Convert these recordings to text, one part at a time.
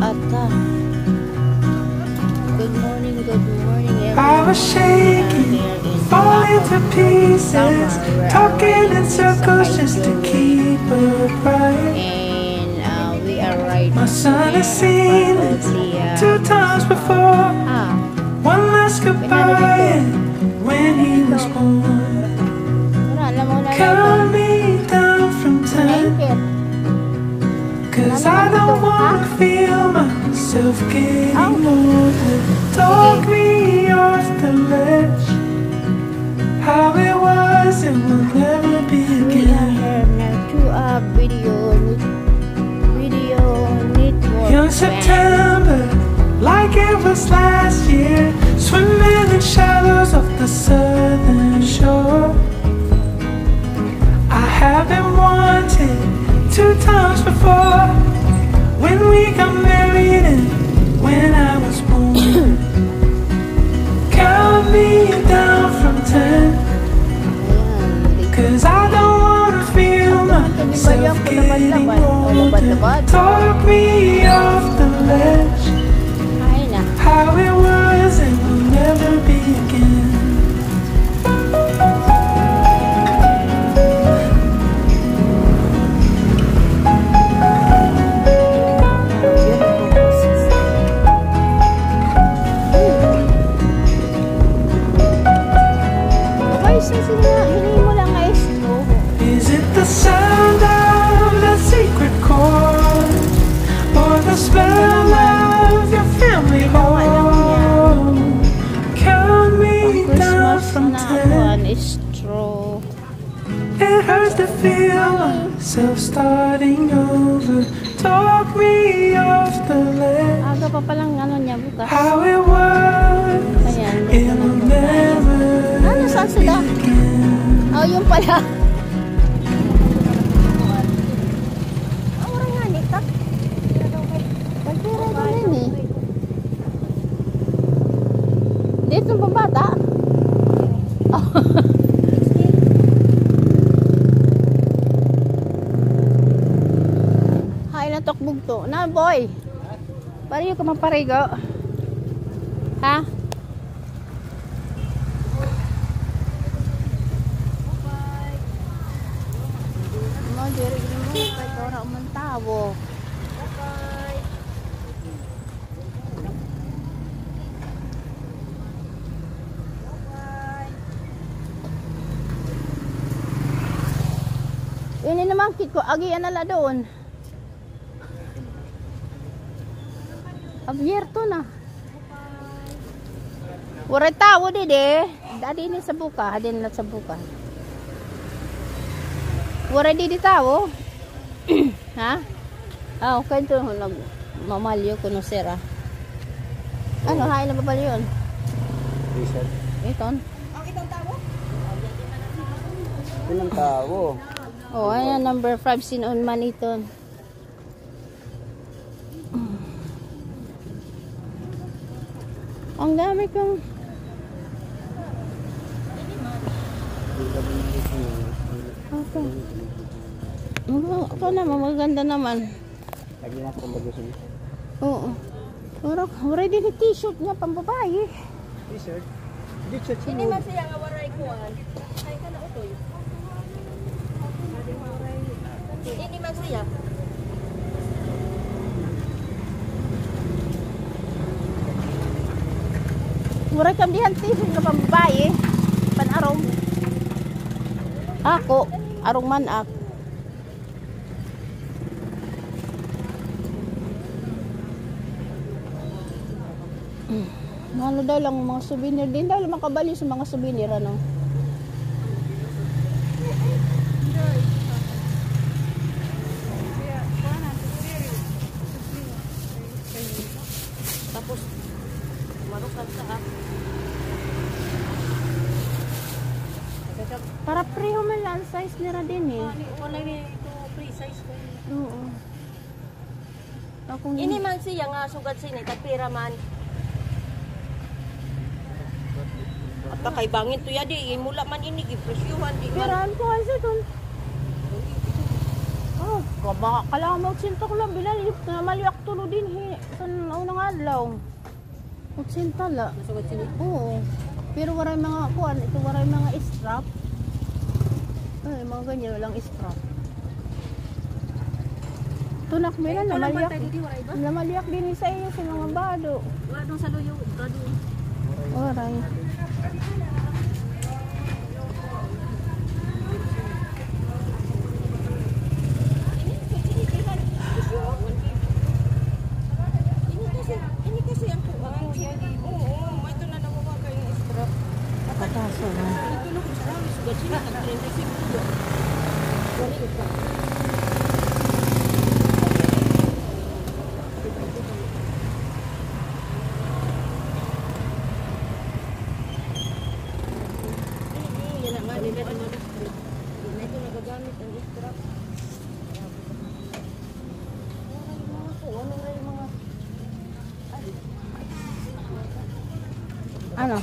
ata. Good morning everyone. I was shaking, falling to pieces, talking in circles just to keep it right. And we are right. My son has seen it 2 times before. One last goodbye, and when he was born, count me down from 10, 'cause I don't wanna feel myself getting older. Talk me off the ledge, how it was and will never be again. Young September, like it was last year, swimming in shallows of the southern shore. I haven't wanted 2 times before, when we got married and when I was born. Count me down from 10, 'cause I don't wanna feel myself getting older. Talk me off the ledge, how it was and will never be again. Is it the sound of the secret chord, or the smell of your family home? Count me down from 10. It hurts to feel myself starting over. Talk me off the ledge, how it was, it will never be again. Oh, yung pala. Dito yung pambata. Oh. Hay na tokbog to. Na boy. Pariyo ka maparigo. Ha? Mo diri mo kay ora man tawo. Ini naman kit ko agi anala doon. Abierto na. Waray tao dide. Dadi ni sa buka, hadin na sa buka. Waray didi tao. Ha? Ah, okay to nag mamalyo kuno sira. Ano hain na babali yon? Reset. Iton. Ang itong tao? Pinang tao. Oh, ayan, number 5 sinon man ito. Ang dami kong okay. Ako naman, maganda naman. Lagi na akong bago sa Oo. Pero, ready ni t-shirt niya pang babae. T-shirt? T-shirt sa Hindi man siya nga waray kuwan. Kaya ka na utoy. Hindi man siya. Murag kam dihan t-shirt ka pang babae. Pan-arong. Ako, arong manak. Ano daw lang mga souvenir din daw makabali sa mga souvenir ano. Tapos, marukan sa Para preho man lang size nila din eh. wala ni ito free size ko. Oo. Akong Ini man siya nga sugat sini tapira man. At kay bangin to ya di mula man ini gipresyuhan di man. Piraan ko kasi doon. Oh. Baka kailangan magsinta ko lang. Binalip na maliak tulo din. Sa unang adlaw. Magsinta la. Masugad sini. Oo. Pero waray mga kuan. Ito waray mga strap. Ay, mga ganyan. Walang strap. Tunak mo na namaliak. Namaliak din sa iyo sa mga bado. Wala dong sa luyo. Gado. Waray. Ini kasi ang kuwang. Oo, may ito na nakuha kayong strap. Pataso na. Ito na kung saan masugad sini. Ang 35 kilo. Wala ito. Yan ang nga, nila ang mga strap. Ito nagagamit ang strap. Ano?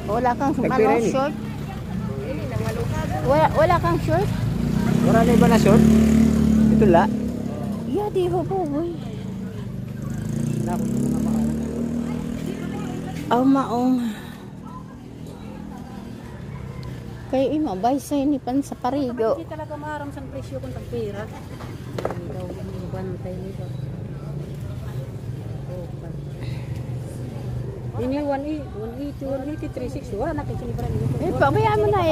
Wala kang Tagpira ini. short? Wala kang short? Wala na iba na short? Ito la. Yeah, di ho po, boy. Maong. Kayo imabay sa inipan sa parigo. Hindi talaga maharam sa presyo kung tagpira. Hindi daw yung bantay nito. Ini 180, 180, 360. Wala na kayo sinibara nito. Pabayaan mo na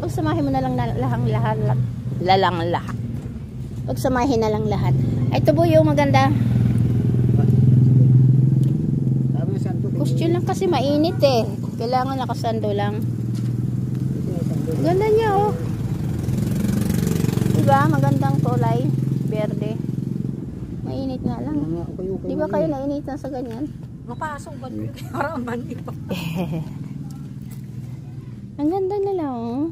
Pagsamahin mo na lang lahat. Pagsamahin na lang lahat. Ito po yung maganda. Question lang kasi mainit eh. Kailangan nakasando lang. Ganda niya oh. Diba? Magandang kulay. Berde. Mainit nga lang. Diba kayo nainitan sa ganyan? Mapasok ba? Parang mani pa. Ang ganda na lang oh.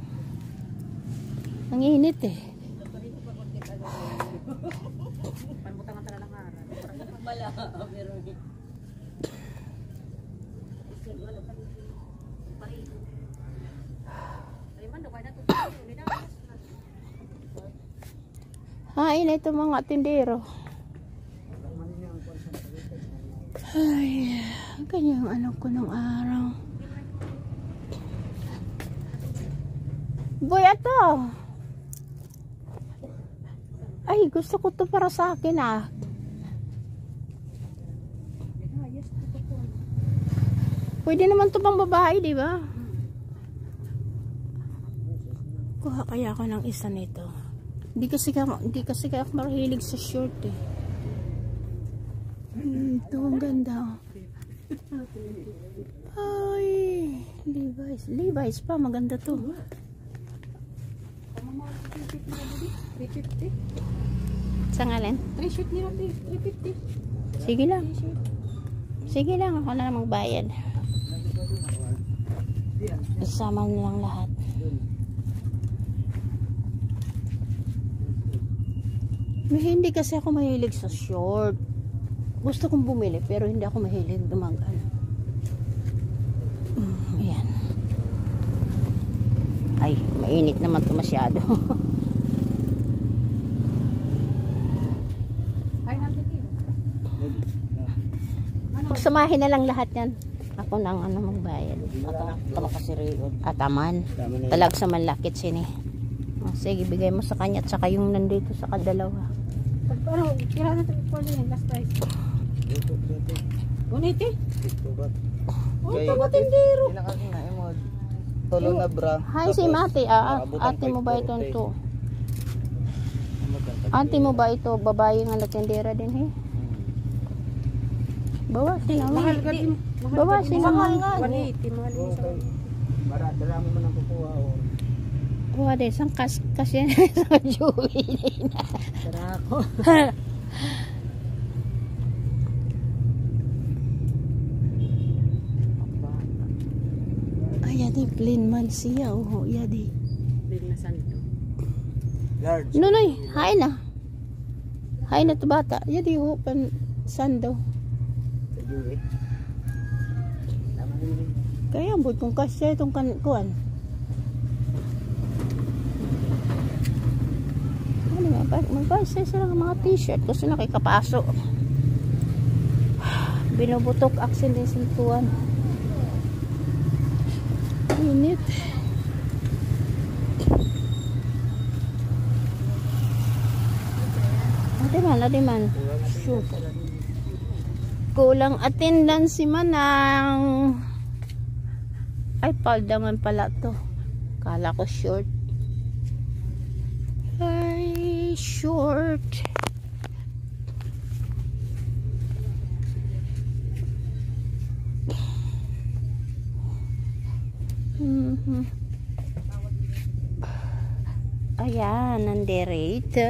Ang init eh. Panbutangan tala ng araw. Wala. Pero hain na ito mga tindero. Ay, ganyan ang alam ko ng araw. Boy, ato. Ay, gusto ko to para sa akin ah. Pwede naman to pang babae, di ba? Kuha kaya ako ng isa nito. Hindi kasi ako mahilig sa short eh. Ito ang ganda. Ay, Levi's pa, maganda to. 350. Sa ngalan? 3 shoot nila 350. Sige lang. Sige lang, ako na lang magbayad. Isama na lang lahat. Hindi kasi ako mahilig sa short. Gusto kong bumili pero hindi ako mahilig dumagal. Ayan. Ay, mainit naman ito masyado. Samahin na lang lahat yan. Ako nang magbayad. Ataman. Talag sa manlakit sini. Sige, bigay mo sa kanya at saka yung nandito sa kadalawa. Pero, kira na ito yan, last price. 180? Oh, ito matindero. Tolo na bra. Hi, si Mate. Ate mo ba ito? Ate mo ba ito? Babae nga natindera din eh. Bawasin naman. Mahal ka din. Bawasin naman. 180, mahal din sa Dala mo man ang kukuha. Kuha din. Sang kasi sa Joey na. Sarako. Ay, yadi. Plain man siya. Oh, yadi. Big na santo. Large. Nunoy, hay na. Hay na to bata. Yadi ho, pan sando. Kaya ambot kung kasya itong kuan. Mag-buy-size sila ng mga t-shirt kasi nakikapaso. Binubutok aksin din sintuan. Init. Adiman. Shoot. Kulang attendance si Manang. Ay, paldangan pala to. Kala ko short. Ay, short. Ayan, nandirito.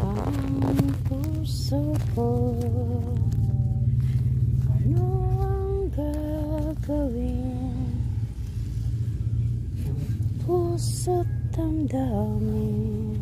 Ang puso ko, ano ang gagawin? Puso't damdamin.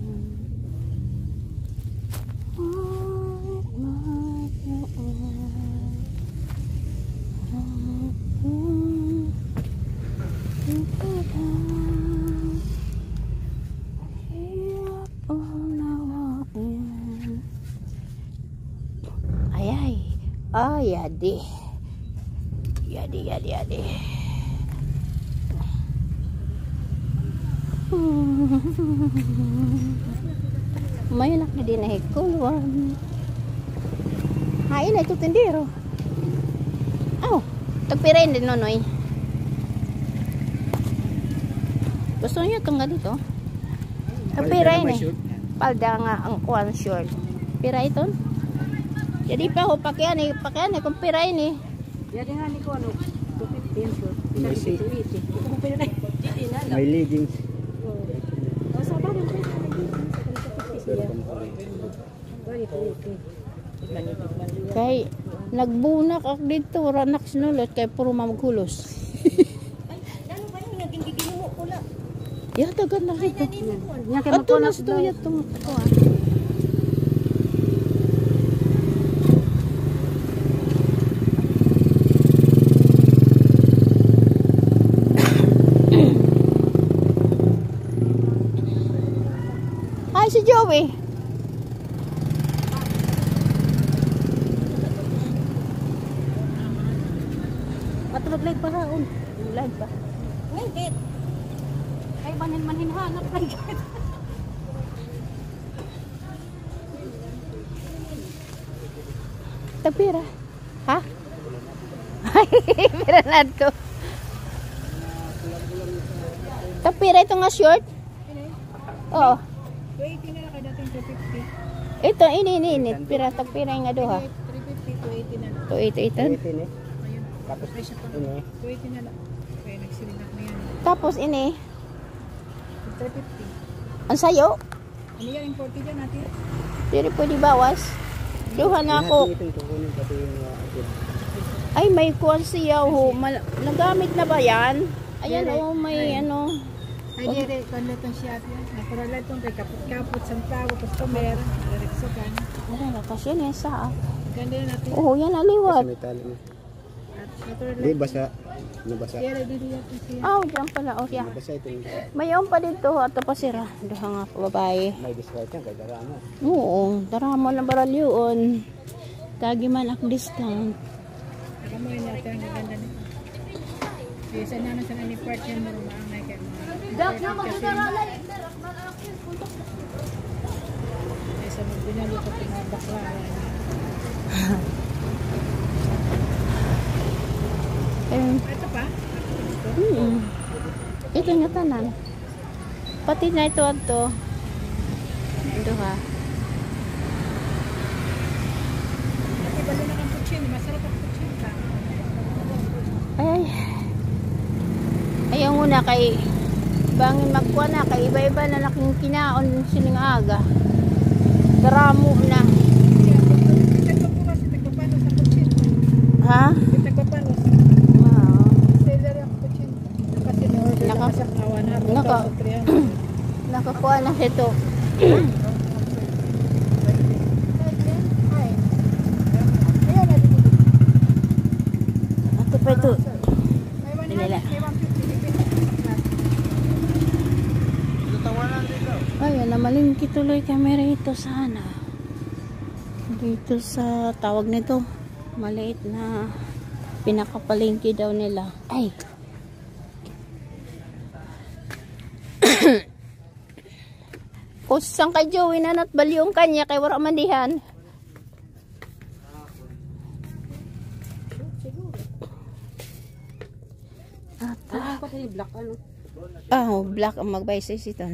Ay, yadi. May anak na din na hikulwan. Hain na ito tindero. Oh, tagpirain din nonoy. Gusto niyo itong nga dito? Tagpirain eh. Palda nga ang kuwan short. Pira ito? Jadi pa ho pakyan kung pirain eh. Jadi nga ni ko ano, 250 short. May si- 280. May leggings. O sa ba rin siya? Kay nagbunak ak dito ranak sinulot kay puro mamaghulos. Ano ba yung naging giginumo ko la? Ya dagan na dito. Nya kay Ato na magkunas stuyat tong kuwan. Hi si Joey. Matulog light pa raon. Live ba? Ngit. Kay manin hanap light. Tagpira. Ha? Ay, pira na to. Tagpira ito nga short? Oo. 280 na lang kay dating 250. Ito, ini. Pira, tagpira nga duha. 350, 280 na lang. 280 ito. Ito eh. Tapos ini. 280 na lang. Kaya nagsilinak na yan. Tapos ini. 350. Ang sayo. Ano yan yung 40 dyan natin? Pero pwede bawas. Duha na ako. Ito kukunin pati yung Ay, may kuwan siya. Nagamit na ba yan? Ayan, oh, may ano. Ay, dire, kanletong siya yan. Naparalay itong kay kaput-kaput, santago, customer, nareksokan. Ano na kasi yan sa. Ganda yan natin. Oo, yan aliwat. may tali na. At naturalay. Hindi, basa. Nabasa. Dire, dire natin siya. Oh, dyan pala. Oh, yeah. Nabasa ito. May on pa dito. Ato pa sira. Duha nga pa babae. May discount yan kay Darama. Oo, daramo na baralyon. Tagi man ak discount. Nakamoy natin ang ganda nito. Isa na sa nanipart yan mo maangay kay mga. Dak na magdaralay. Isa mo binalo ko pinabakla. Ito pa? Ito nga tanan. Pati na ito ato. Ito ha. Balo na ng putsin. Masarap ang putsin ka. Ay. Ayaw muna kay bangin magkuha na kay iba-iba na laking kinaon siling aga. Daramo na. Tagpapanos sa putsin. Ha? Tagpapanos. Wow. Seller ang putsin. Kasi na-order na sa kawan na. Nakakuha na ito. Ato pa ito. Nila. Namalingki tuloy kami rito sana. Dito sa tawag nito. Maliit na pinakapalingki daw nila. Ay! Kusang kay Joey na natbalyong kanya kay wala mandihan. Black ang magbaysis ito.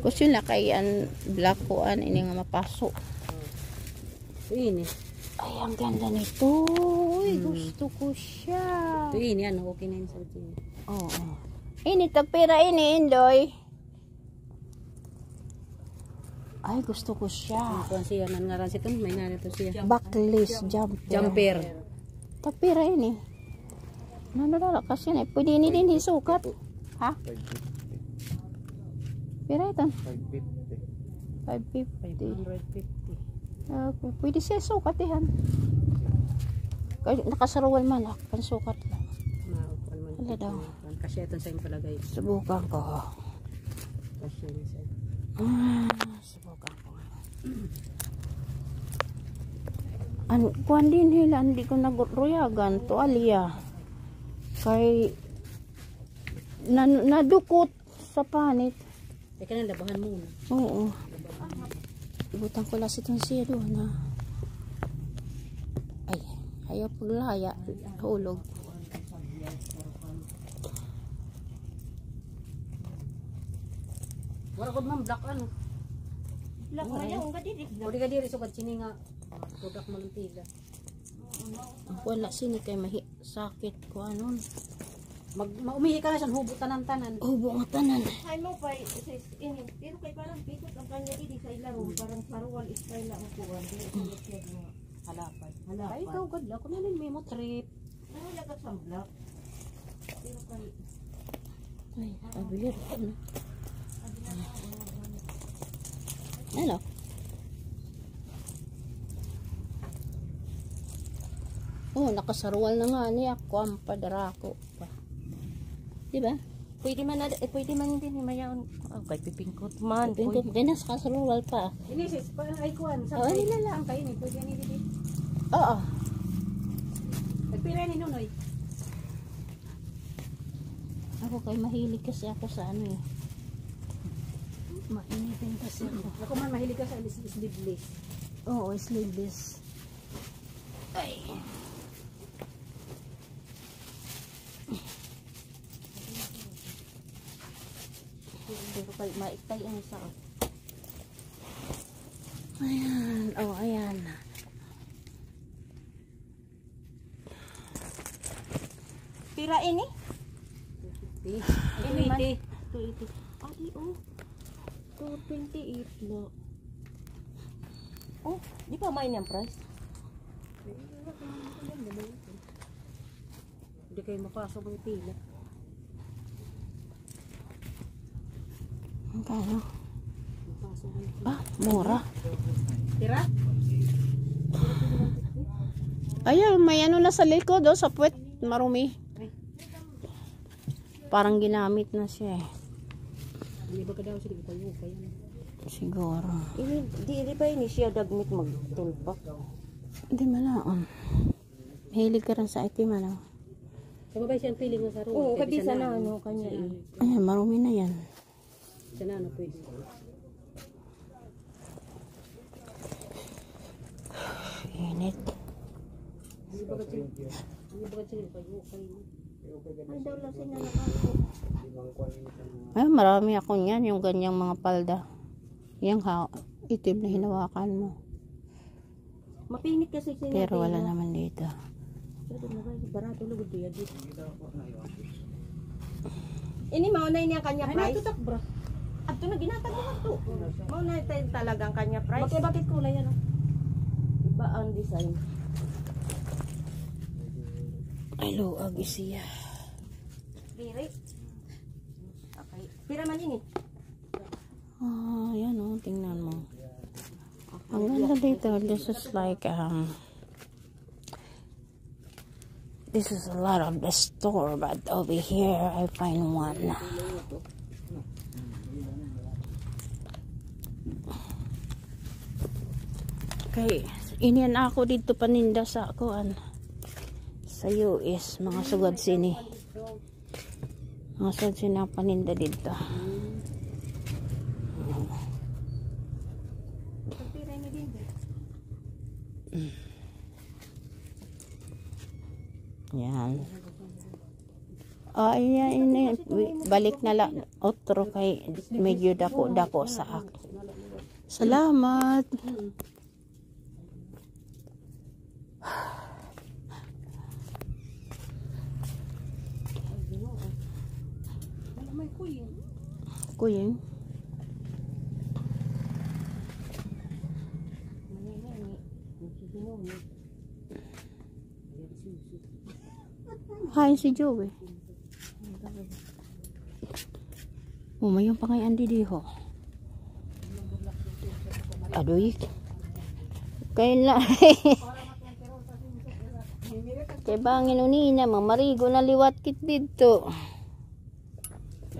Kusyon na kay an black ko an ini nga mapaso. Ini. Ay, ang ganda nito. Uy, gusto ko siya. Ini ano, okay na yun sa Oo. Ini tagpira ini, Indoy. Ay, gusto ko siya. Kuan siya nan ngaran siya may na to siya. Backless jumper. Jumper. Tagpira ini. Nanodala kasi na. Pwede ini din isukat. Ha? 550. Pira ito? 550. 550. Okay. Pwede siya sukat yan. Nakasarawal man ako. Pansukat lang. Wala daw. Kasi ito sa yung palagay. Subukan ko. Kasi sa Subukan ko. Kuan din hila. Hindi ko nagruyagan. To Alia. Kay nadukot sa panit. Teka na, labahan muna. Oo. Ibutan ko lang itong siya doon na. Ay, ayaw paglaya. Hulog. Wala ko ma'am, black ano? Black na yan, unga diri. Udi ka diri, sukat sini nga. Product mo ng tila. Wala sini kay sakit ko ano. Umihi ka na siya, hubo tanan-tanan. Hubo nga tanan. Ay mo pa ini pero kay parang pikot ang kanya idi sa ilaro parang sarwal style lang ko andi siya nga Halapay. Halapay. Ay, ikaw gad ako na may mo trip. Wala ka sa black pero kay Ay, abiyar ko na. Ano? Oh, nakasarwal na nga niya ako ang padarako pa. Diba? pwede man din himayaon kay pipingkot man Pingkot din sa kasarwal pa. Ini sis, parang ay kuan. Oh, Sa nila lang kayo ni, pwede ni dito. Oo. Nagpira ni Nunoy. Ako kay mahilig kasi ako sa ano eh. Mainitin kasi ako. Ako man mahilig ka sa sleeveless. Oo, sleeveless. Ay. Pero kay maiktay ang isa. Ayan. Oh, ayan. pira ini Ini man. 280 ay oh 228 na oh di pa main yung price Hindi kayo makasok ng pila. Ang kano? Makasok ng pila. Ah, mura. Tira? Ayan, may ano na sa likod oh, sa puwet. Marumi. Parang ginamit na siya eh. Hindi ba ka daw sila itayo pa yan? Siguro. ini di ba ini siya dagmit magtulpak Hindi malaon. Mahilig ka rin sa itim ano. Kaya ba siya ang piling nga sa roon? oo kabisa na ano kanya Ayan, marumi na yan. Siya na, pwede. Init. Hindi ba ka sila itayo pa yan? ay daw lang sila nakako Ay, marami ako niyan, yung ganyang mga palda. Yung itim na hinawakan mo. mapinit kasi sila Pero wala naman dito. barato lugod ya dito ini mao na niya kanya Ay, price natutak bra. adto na ginatag mo adto mao na tayo talagang kanya price Bakit kulay yan? iba ang design Ay, luag siya. diri okay pira man ini Ah, yan oh, tingnan mo. Ang ganda dito. This is like, this is a lot of the store, but over here, I find one. Kay inian ako dito paninda sa kuan sa US, mga sugad sini. Mga sugad sini ang paninda dito. Yan. Ayan, balik na lang otro kay medyo dako-dako sa akin. Salamat. Kuying. Hi si Joey. Mayroon pa ngayon diho. Adoy. Kailan. Kay bangin unina, mamarigo na liwat kit dito.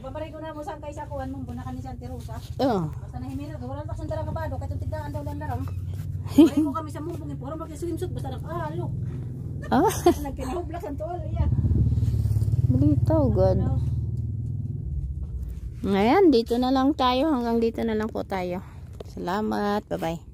Paparigo na mo saan kay sa kuan mong bunakan ni Santa Rosa. Oh. Basta nahimira, wala pa sandara kabado kay tigdaan daw lang larang. Paparigo kami sa mubong, puro mag-swimsuit basta nakahalo. Ah, Nagkinahublas ang tuwal iya. Bitaw god. Ngayon, dito na lang tayo. Hanggang dito na lang po tayo. Salamat. Bye-bye.